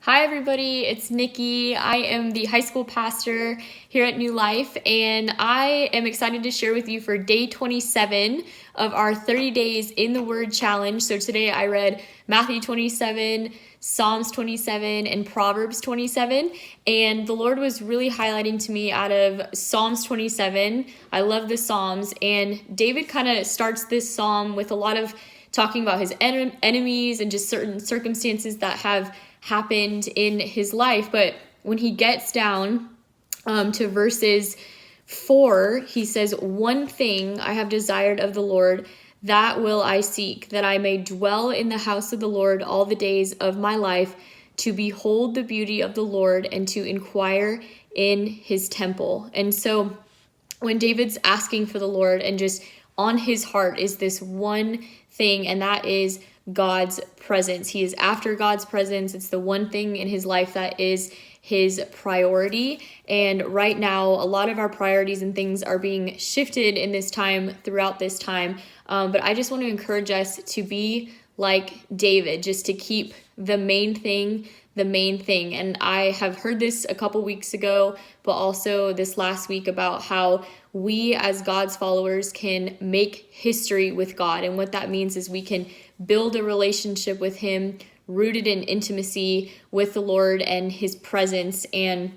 Hi, everybody. It's Nikki. I am the high school pastor here at New Life, and I am excited to share with you for day 27 of our 30 Days in the Word challenge. So today I read Matthew 27, Psalms 27, and Proverbs 27, and the Lord was really highlighting to me out of Psalms 27. I love the Psalms, and David kind of starts this psalm with a lot of talking about his enemies and just certain circumstances that have happened in his life. But when he gets down to verses 4, he says, "One thing I have desired of the Lord, that will I seek, that I may dwell in the house of the Lord all the days of my life, to behold the beauty of the Lord and to inquire in his temple." And so when David's asking for the Lord, and just on his heart is this one thing, and that is God's presence. He is after God's presence. It's the one thing in his life that is his priority. And right now, a lot of our priorities and things are being shifted in this time, throughout this time. But I just want to encourage us to be like David, just to keep the main thing the main thing. And I have heard this a couple weeks ago, but also this last week, about how we as God's followers can make history with God. And what that means is we can build a relationship with him rooted in intimacy with the Lord and his presence, and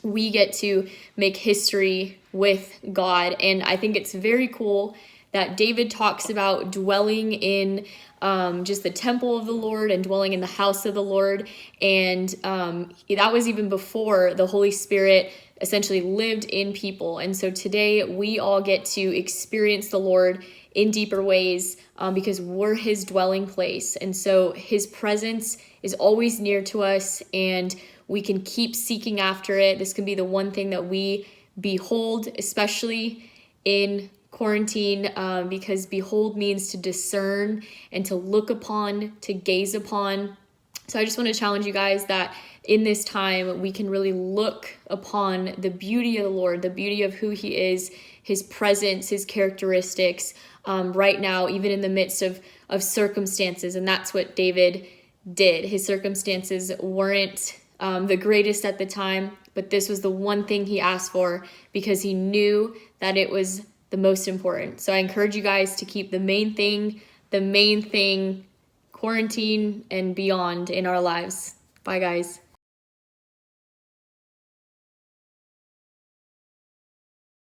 we get to make history with God. And I think it's very cool that David talks about dwelling in just the temple of the Lord and dwelling in the house of the Lord. And that was even before the Holy Spirit essentially lived in people. And so today we all get to experience the Lord in deeper ways because we're his dwelling place. And so his presence is always near to us, and we can keep seeking after it. This can be the one thing that we behold, especially in quarantine, because behold means to discern and to look upon, to gaze upon. So I just want to challenge you guys that in this time we can really look upon the beauty of the Lord, the beauty of who he is, his presence, his characteristics, right now, even in the midst of circumstances. And that's what David did. His circumstances weren't the greatest at the time, but this was the one thing he asked for because he knew that it was the most important. So I encourage you guys to keep the main thing, quarantine and beyond in our lives. Bye, guys.